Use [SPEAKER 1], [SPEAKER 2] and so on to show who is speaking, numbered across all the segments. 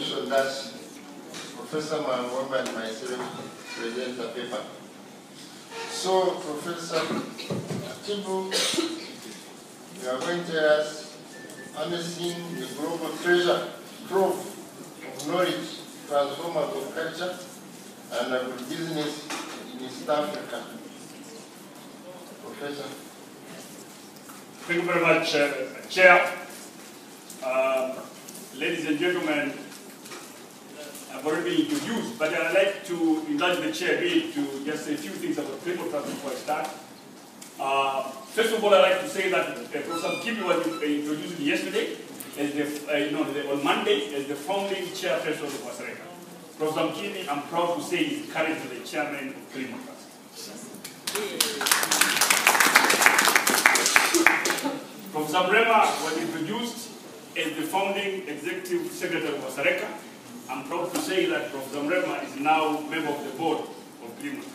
[SPEAKER 1] permission that Professor Mangomba and myself present a paper. So, Professor Tibu, you are going to tell us harnessing the global treasure trove of knowledge, transformers of culture, and agribusiness in East Africa. Professor.
[SPEAKER 2] Thank you very much, Chair. Ladies and gentlemen, I've already been introduced, but I'd like to indulge the Chair a bit to just say a few things about Primo Trust before I start. First of all, I'd like to say that Professor Mkibi was introduced yesterday, as on Monday, as the founding chairperson of Wasareka. Professor Mkibi, I'm proud to say, is currently the chairman of Primo Trust. Professor Mrema was introduced as the founding executive secretary of Wasareka. I'm proud to say that Professor Mrema is now member of the board of Primo Trust.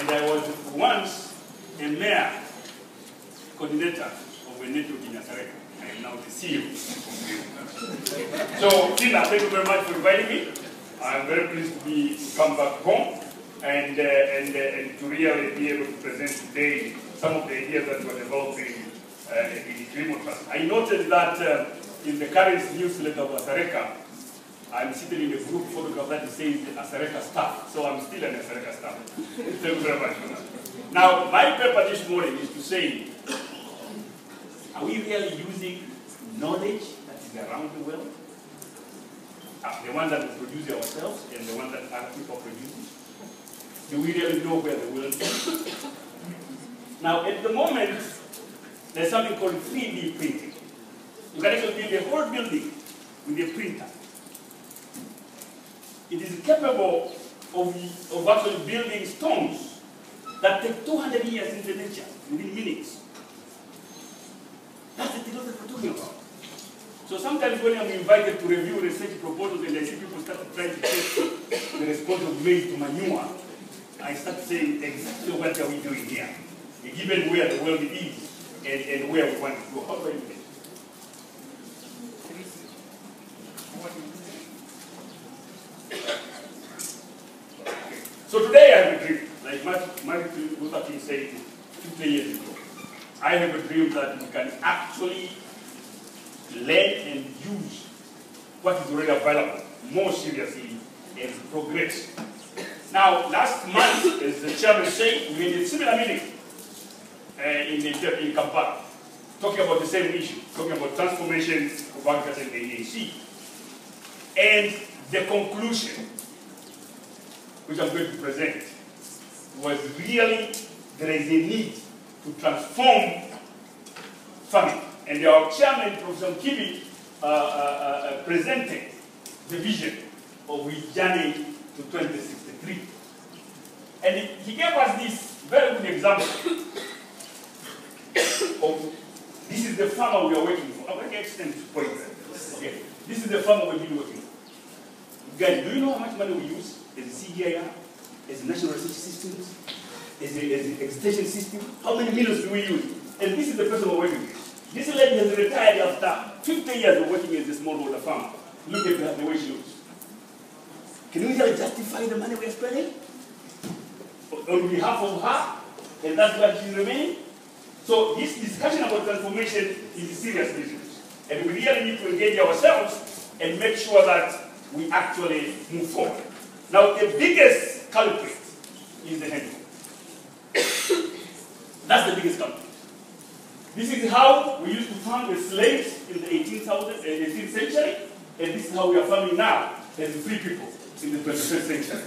[SPEAKER 2] And I was once a mayor coordinator of a network in Wasareka. I am now the CEO of Primo Trust. So, Tina, thank you very much for inviting me. I'm very pleased to come back home and to really be able to present today some of the ideas that we're developing in Primo Trust. I noted that in the current newsletter of Wasareka, I'm sitting in a group photograph that says Wasareka staff, so I'm still an Wasareka staff. Thank you very much for that. Now, my paper this morning is to say, are we really using knowledge that is around the world? The one that we produce ourselves and the one that other people produce? Do we really know where the world is? Now, at the moment, there's something called 3D printing. You can actually build a whole building with a printer. It is capable of actually building stones that take 200 years in the nature, within minutes. That's the technology we're talking about. So sometimes when I'm invited to review research proposals and I see people start trying to test the response of maize to manure, I start saying exactly what are we doing here, given where the world is and where we want to go. How do I do it? So today I have a dream, like Martin Luther King said 50 years ago. I have a dream that we can actually learn and use what is already available more seriously and progress. Now, last month, as the chairman said, we had a similar meeting in Kampala, talking about the same issue, talking about transformation of agriculture in the EAC. And the conclusion, which I'm going to present, was really there is a need to transform farming. And our chairman, Professor Mkibi, presented the vision of his journey to 2063. And he gave us this very good example of this is the farmer we are working for. I'm going to extend this point. Okay. This is the farmer we've been working for. Guys, do you know how much money we use as a CGIR, as a national research systems, as an extension system? How many millions do we use? And this is the person we're working with. This lady has retired after 50 years of working as a smallholder farmer. Look at her, the way she looks. Can we really justify the money we are spending on behalf of her? And that's why she's remaining? So this discussion about transformation is a serious business. And we really need to engage ourselves and make sure that we actually move forward. Now, the biggest culprit is the handbook. That's the biggest culprit. This is how we used to farm with slaves in the 18th century, and this is how we are farming now as free people in the 21st century.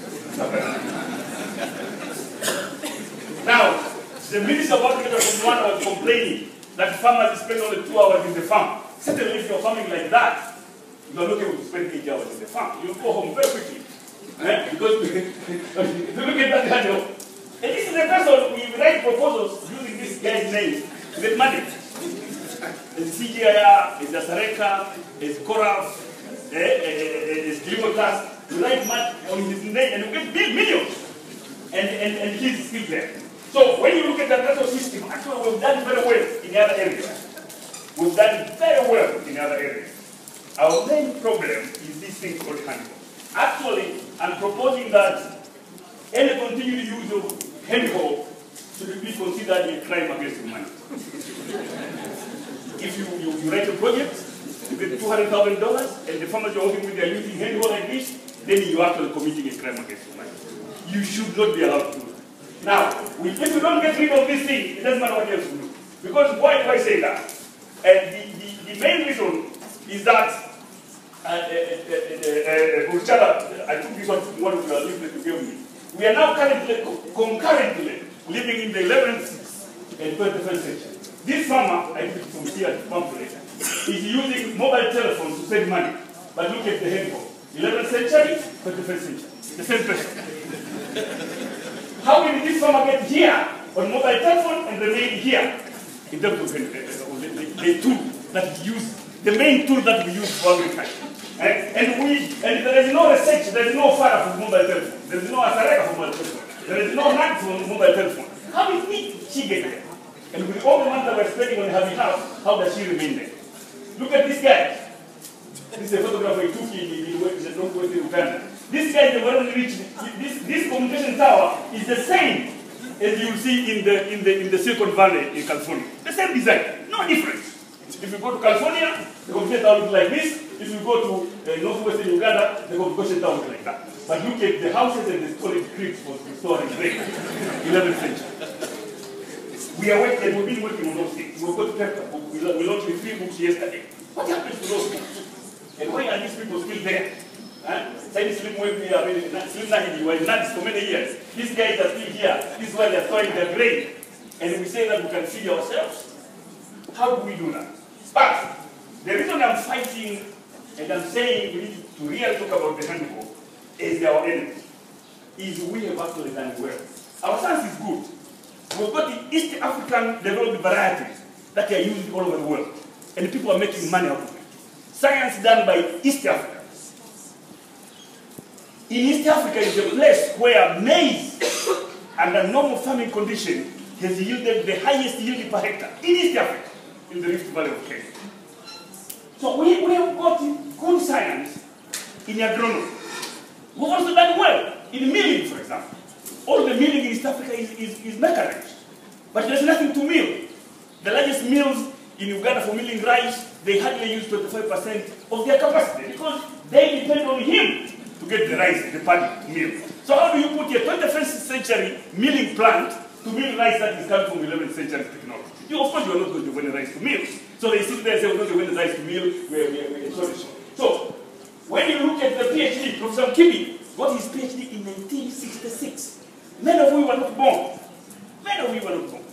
[SPEAKER 2] Now, the Minister of Agriculture from one was complaining that farmers spend only 2 hours in the farm. Certainly, if you're farming like that, you're not able to spend 8 hours in the farm. You'll go home very quickly. Because if you look at that kind of... And this is the person we write proposals using this guy's name to get money. As CGIR, as Wasareka, as Coraf, as Primo Trust, we write money on his name and we get big millions. And he's still there. So when you look at the national system, actually we've done very well in other areas. We've done very well in other areas. our main problem is this thing called handball. Actually, I'm proposing that any continued use of handball should be considered a crime against humanity. If you write a project, you get $200,000, and the farmers you're working with are using handball like this, then you're actually committing a crime against humanity. You should not be allowed to do that. Now, if we don't get rid of this thing, it doesn't matter what else we do. Because why do I say that? The main reason is that Burchala, I took this one of your leaflets to give me. We are now concurrently living in the 11th and 21st century. This farmer, I took it from here to pamphlet, is using mobile telephones to save money. But look at the handball. 11th century, 21st century. The same person. How did this farmer get here on mobile telephone and remain here? In terms of the tool that we use, the main tool that we use for agriculture. And there is no research, there is no fire for mobile telephone, there is no Asareka for mobile telephone, there is no NAC for mobile telephone. How did she get there? And with all the money that we're spending on her behalf, how does she remain there? Look at this guy. This is a photograph I took in the northwest Uganda. This guy is very rich. This communication tower is the same as you see in the Silicon Valley in California. The same design, no difference. If you go to California, the communication tower looks like this. If you go to northwestern Uganda, the communication tower looks like that. But look at the houses and the storage crypts for storing grain. 11th century. We are working, we've been working on those things. We've got paper. We launched the 3 books yesterday. What happens to those books? And why are these people still there? Slim were in nuts for many years. These guys are still here. This is why they're storing their grain. And we say that we can feed ourselves. How do we do that? But the reason I'm fighting and I'm saying we need to really talk about the handball as our enemy is we have actually done well. Our science is good. We've got the East African developed varieties that are used all over the world. And people are making money out of it. Science done by East Africa. In East Africa is a place where maize under normal farming condition has yielded the highest yield per hectare in East Africa, in the Rift Valley of Kenya. So we have got good science in agronomy. We've also done well in milling, for example. All the milling in East Africa is mechanized. But there's nothing to mill. The largest mills in Uganda for milling rice, they hardly use 25% of their capacity because they depend on him to get the rice, the paddy mill. So how do you put a 21st century milling plant to mill rice that is coming from 11th century technology? Of course, you are not going to win the rice to mill. So they sit there and say, we're going to win the rice to mill, we're so when you look at the PhD, Professor Kibi got his PhD in 1966. Many of you were not born. Many of you were not born.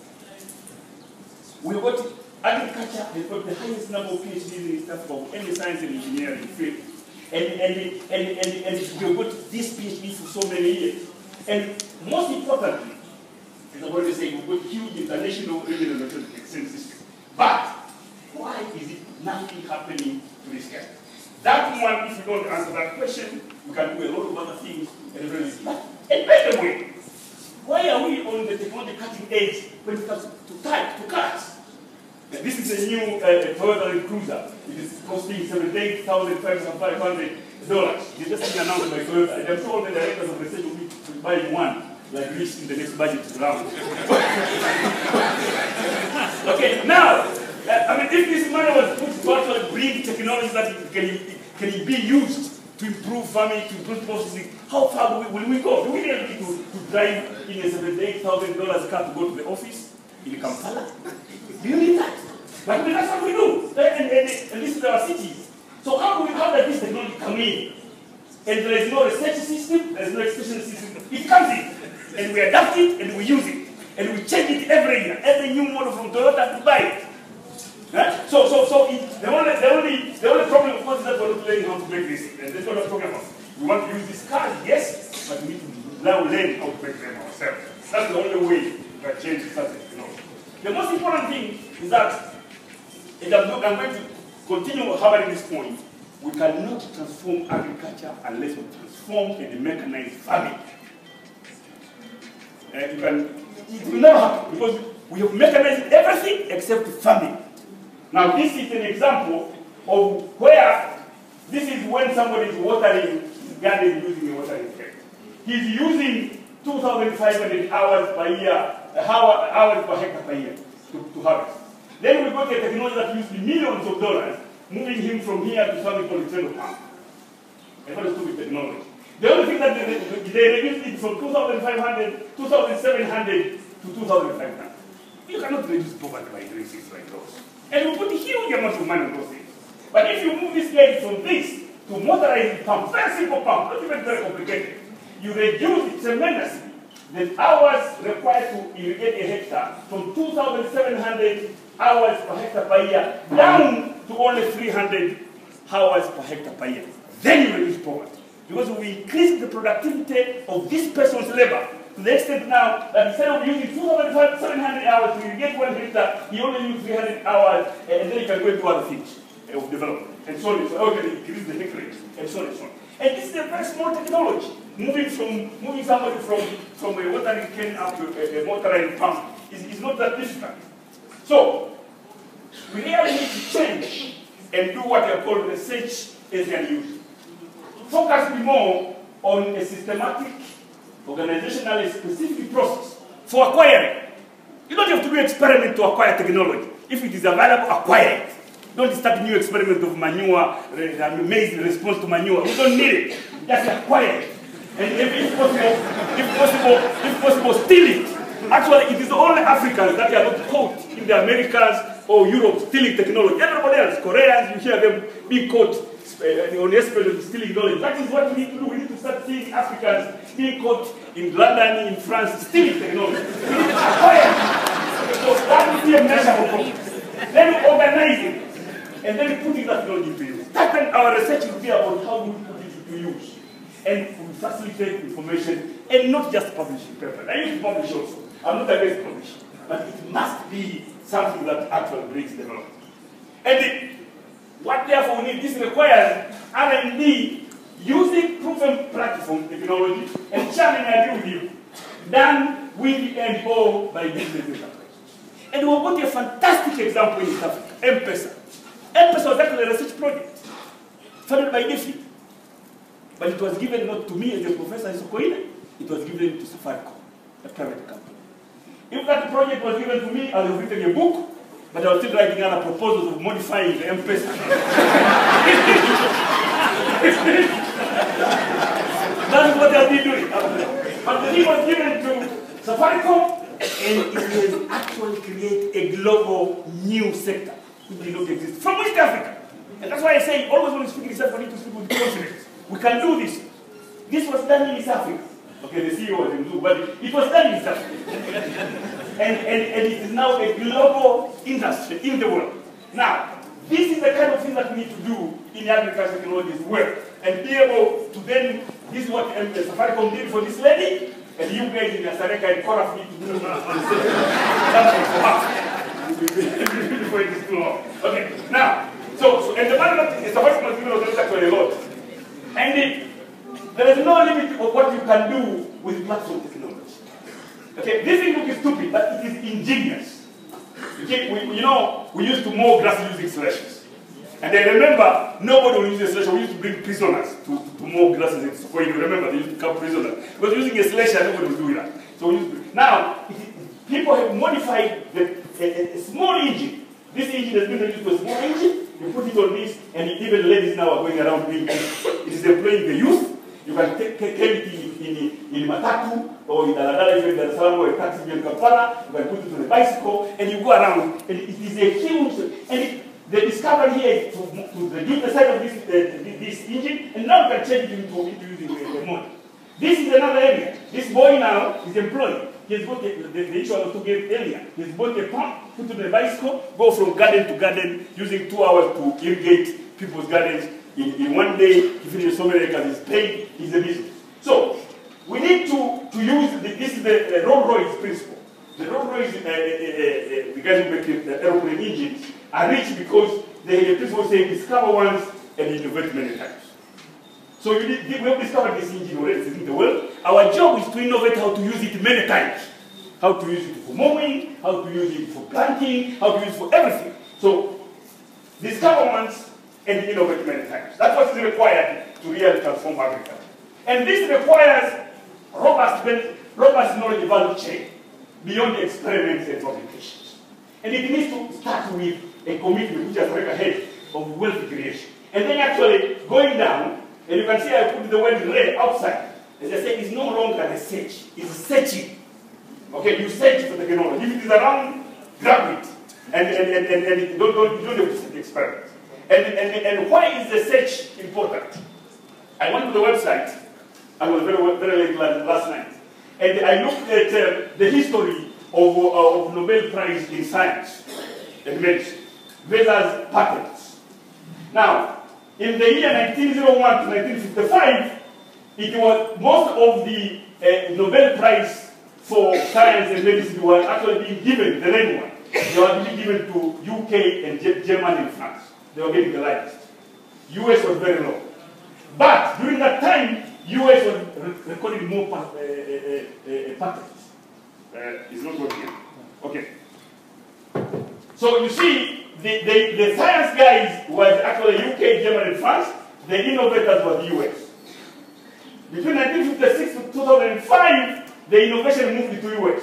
[SPEAKER 2] We got agriculture has got the highest number of PhDs in East Africa of any science and engineering field. And we've got this PhD for so many years. And most importantly, as I've already said, we've got huge international regional exchange system. But why is it nothing happening to this guy? That one, if you don't answer that question, you can do a lot of other things and really. And by the way, why are we on the technology cutting edge when it comes to cars? This is a new Toyota Cruiser. It is costing $78,500. They just been announced by Toyota. And I'm told the directors of research will be buying one like this in the next budget round. Okay, now, I mean, if this money was put to actually bring technology that can be used to improve farming, to improve processing, how far will we go? Do we really need to drive in a $78,000 car to go to the office in Kampala? Do you need that? But that's what we do. And this is our cities. So how does this technology come in? And there is no research system, there is no extension system. It comes in. And we adapt it and we use it. And we change it every year. Every new model from Toyota to buy it. So the only problem, of course, is that we're not learning how to make this. And that's what I'm talking about. We want to use these cars, yes, but we need to now learn how to make them ourselves. That's the only way that change is something. The most important thing is that, and I'm going to continue hammering this point, we cannot transform agriculture unless we transform and mechanize farming. It will never happen because we have mechanized everything except farming. Now this is an example of where This is when somebody is watering his garden using a watering can. He's using 2,500 hours per year, hours per hectare per year to harvest. Then we got a technology that used millions of dollars, moving him from here to something called a trailer farm. A very stupid technology. The only thing that they reduced it from 2,500, 2,700 to 2,500. You cannot reduce poverty by doing things like those. And we put a huge amount of money on those things. But if you move this guy from this to motorized pump, very simple pump, not even very complicated, you reduce it tremendously. The hours required to irrigate a hectare from 2,700 hours per hectare per year down to only 300 hours per hectare per year. Then you reduce poverty. Because we increase the productivity of this person's labor to the extent now that instead of using 2,700 hours to irrigate 1 hectare, he only uses 300 hours, and then he can go into other things of development. And so on. So how can he increase the acreage? And so on and so on. And this is a very small technology. Moving somebody from a watering can up to a motorized pump is not that difficult. So we really need to change and do what are called research as an use. Focus more on a systematic, organizational, specific process for acquiring. You don't have to do experiment to acquire technology. If it is available, acquire it. Don't start new experiment of manure, maize response to manure. We don't need it. Just acquire it. And if possible, steal it. Actually, it is only Africans that are not caught in the Americas or Europe stealing technology. Everybody else, Koreans, you hear them being caught on the aspect of stealing knowledge. That is what we need to do. We need to start seeing Africans being caught in London, in France, stealing technology. We need to acquire it. So that will be a measurable problem. Then we organize it. And then putting that technology to use. That then our research will be about how we put it to use. And we facilitate information and not just publishing papers. I used to publish also. I'm not against publishing. But it must be something that actually brings development. And what therefore we need, this requires R&D using proven platform technology and sharing I agree with you, done with and or by business enterprises. And we've got a fantastic example in South Africa, M-Pesa. M-Pesa was actually a research project funded by DFID. But it was given not to me as a professor in Sokoine, it was given to Safaricom, a private company. If that project was given to me, I would have written a book, but I was still writing other proposals of modifying the M-Pesa. That's what I've been doing. But the thing was given to Safaricom, and it has actually created a global new sector which did not exist from West Africa. And that's why I say, always when you speak in East Africa, we need to speak with confidence. We can do this. This was done in East Africa. Okay, the CEO was in Zulu, but it was done in East Africa. and it is now a global industry in the world. Now, this is the kind of thing that we need to do in agriculture technology as well. And be able to then, this is what Safaricom did for this lady, and you guys in Asareka and Koraf need to do something for her. Before it is too long. Okay, now, so and the matter that Safaricom has given us actually a lot. And there is no limit of what you can do with platform technology. Okay, this thing looks stupid, but it is ingenious. Okay, we used to mow grass using slashes. And I remember nobody would use a slasher. We used to bring prisoners to mow grasses in Sokoine. You remember they used to come prisoners. Because using a slasher, nobody was doing that. So now, people have modified a small engine. This engine has been reduced to a small engine. You put it on this, and even the ladies now are going around doing this. It is employing the youth. You can take it in Matatu, or in Daladala, if you're in Dar es Salaam, or a taxi in Kampala. You can put it on a bicycle, and you go around. And it is a huge, and the discovery here is to reduce the size of this engine, and now you can change it into using a motor. This is another area. This boy now is employed. He's got the issue I was talking earlier. He's bought a pump, put it on a bicycle, go from garden to garden, using 2 hours to irrigate people's gardens. In 1 day, he finishes so many acres, he's paid, he's a business. So, we need to use, this is the Rolls-Royce principle. The Rolls-Royce, the guys who make the aeroplane engines, are rich because they have a principle saying discover once and innovate many times. So we have discovered this engine already in the world. Our job is to innovate how to use it many times. How to use it for mowing, how to use it for planting, how to use it for everything. So, discover once and innovate many times. That's what is required to really transform agriculture. And this requires robust knowledge value chain beyond experiments and publications. And it needs to start with a commitment which has taken ahead of wealth creation. And then actually going down, and you can see I put the word red outside. As I said, it's no longer research, it's searching. Okay, you search for technology. If it is around, grab it. And you don't have to set experiments. And why is the search important? I went to the website. I was very late last night. And I looked at the history of Nobel Prize in Science and Medicine versus patents. Now, in the year 1901 to 1955, it was most of the Nobel Prize for Science and Medicine were actually being given, the red one. They were being given to UK and Germany and France. They were getting the largest. US was very low. But during that time, US was recording more patents. It's not working. Okay. So you see, the science guys was actually UK, Germany, and France. The innovators were the US. Between 1956 to 2005, the innovation moved to US.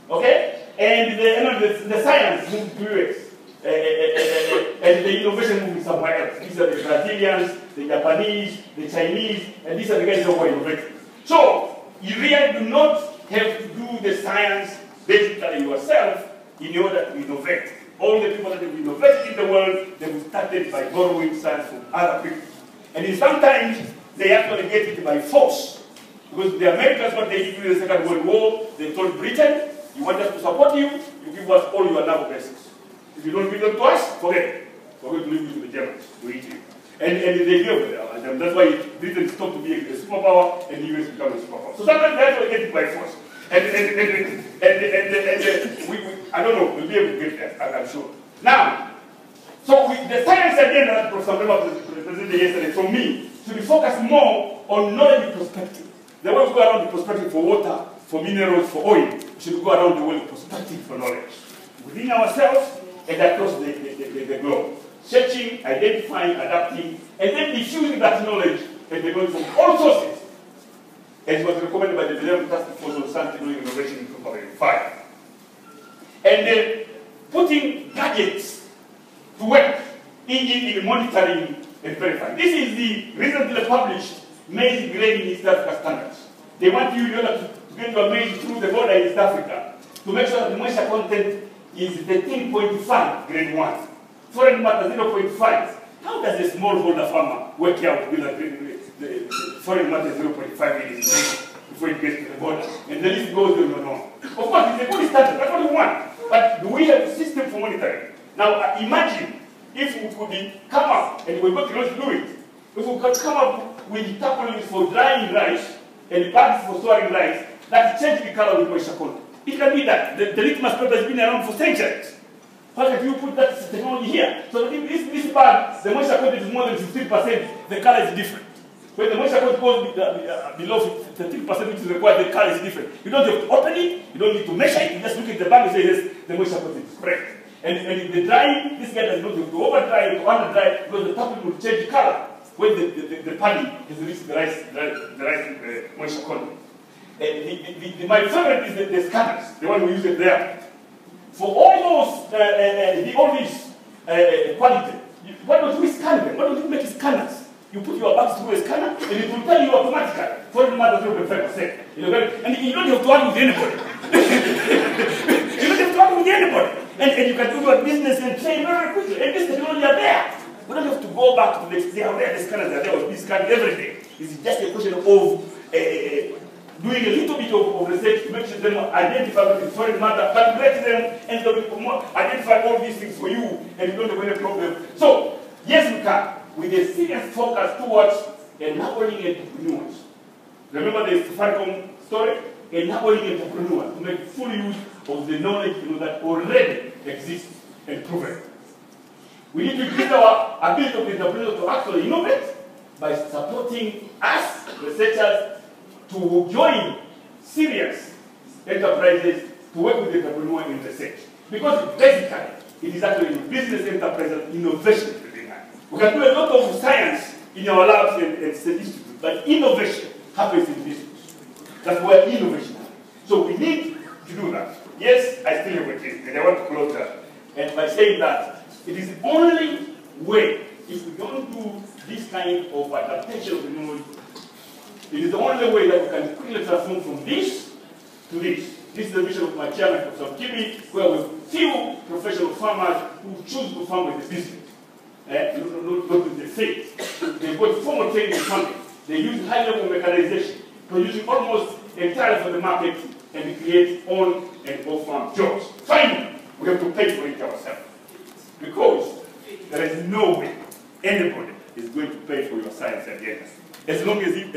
[SPEAKER 2] Okay? And the science moved to US. And the innovation moved somewhere else. These are the Brazilians, the Japanese, the Chinese, and these are the guys who were innovating. So, you really do not have to do the science basically yourself in order to innovate. All the people that have innovated in the world, they've started by borrowing science from other people. And sometimes they actually get it by force. Because the Americans, what they did during the Second World War, they told Britain, you want us to support you, you give us all your naval bases. If you don't give them to us, forget it. We're going to leave you to the Germans to eat you. And they deal with them. That's why Britain stopped to be a superpower and the US became a superpower. So sometimes they actually get it by force. And I don't know, we'll be able to get there, I'm sure. Now, so with the science agenda that Professor Mema presented yesterday from me should be focused more on knowledge perspective. The way we go around the perspective for water, for minerals, for oil, we should go around the world perspective for knowledge. Within ourselves and across the globe. Searching, identifying, adapting, and then diffusing that knowledge and technology from all sources, as was recommended by the Millennium Task Force on Science, Technology, and Innovation in 2005. And then putting gadgets to work in monitoring and verifying. This is the recently published maize grain in East Africa standards. They want you in order to get your maize through the border in East Africa to make sure that the moisture content is 13.5 grade 1. Foreign matter 0.5. How does a smallholder farmer work out with the foreign matter 0.5 in his maize before it gets to the border? And the list goes on and on. Of course, it's a good standard. That's what we want. But do we have a system for monitoring? Now, imagine if we could come up, and we're going to do it, if we could come up with tarpaulins for drying rice and bags for storing rice that change the color with moisture content. It can be that. The litmus paper has been around for centuries. Why can't you put that technology here? So that if this bag, the moisture content is more than 15%, the color is different. When the moisture content goes below 13%, which is required, the color is different. You don't have to open it, you don't need to measure it, you just look at the bag and say, yes, the moisture content is correct. And the drying, this guy does not have to over dry it, to under dry, because the tarpaulin will change color when the paddy has reached the rice moisture content. My favorite is the scanners, the one we use it there. For all those, all these quality, why don't we scan them? Why don't you make scanners? You put your bags through a scanner, and it will tell you automatically. Foreign matter 0.5%. And you don't have to argue with anybody. You don't have to argue with anybody. And you can do your business and trade very quickly. And this technology are there. We don't have to go back to the next day. The scanners are there. We scan every day. It's just a question of doing a little bit of research to make sure them identify what is foreign matter, calculate them, and identify all these things for you, and you don't have any problem. So, yes, we can, with a serious focus towards enabling entrepreneurs. Remember the Safaricom story? Enabling entrepreneurs to make full use of the knowledge that already exists and proven. We need to increase our ability of the entrepreneurs to actually innovate by supporting us, researchers, to join serious enterprises to work with the entrepreneur in research. Because basically, it is actually business enterprise innovation behind. We can do a lot of science in our labs and statistics, but innovation happens in business. That's where innovation happens. So we need to do that. Yes, I still have a case, and I want to close that. And by saying that, it is the only way, if we don't do this kind of adaptation of technology, it is the only way that we can quickly transform from this to this. This is the vision of my chairman, Professor Kibi, where we have few professional farmers who choose to farm with the business. Not with the faith. They've got formal training in farming. They use high-level mechanization, producing almost entirely for the market, and we create on and off-farm jobs. Finally, we have to pay for it ourselves. Because there is no way anybody is going to pay for your science agenda. As long as if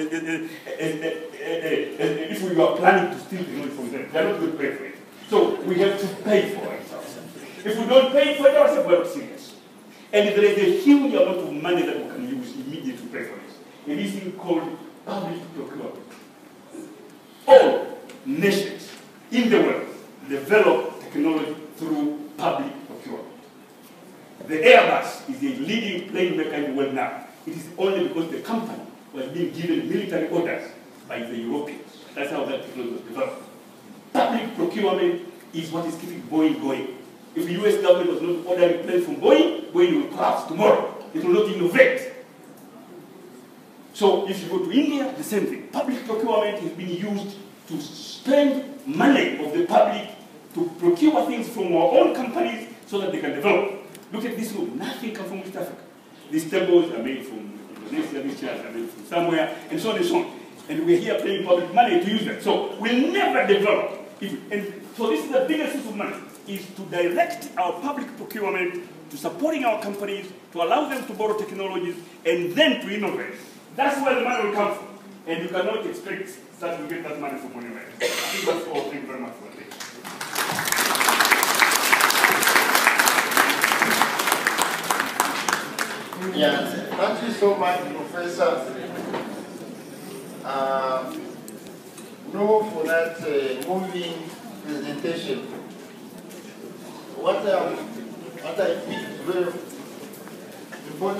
[SPEAKER 2] we are planning to steal technology from them, they are not going to pay for it. So we have to pay for it ourselves. If we don't pay for it ourselves, we are not serious. And there is a huge amount of money that we can use immediately to pay for this. It is thing called public procurement. All nations in the world develop technology through public procurement. The Airbus is the leading plane maker in the world now. It is only because the company was being given military orders by the Europeans. That's how that technology was developed. Public procurement is what is keeping Boeing going. If the US government was not ordering planes from Boeing, Boeing will collapse tomorrow. It will not innovate. So if you go to India, the same thing. Public procurement is being used to spend money of the public to procure things from our own companies so that they can develop. Look at this room. Nothing comes from East Africa. These tables are made from Indonesia, these chairs are made from somewhere, and so on and so on. And we're here paying public money to use them. So we'll never develop. And so this is the biggest use of money, is to direct our public procurement to supporting our companies, to allow them to borrow technologies, and then to innovate. That's where the money will come from. And you cannot expect that we get that money from anywhere. I think that's all. Thank you very much for this.
[SPEAKER 1] Yeah, thank you so much, Professor. No, for that moving presentation. What I think is very important.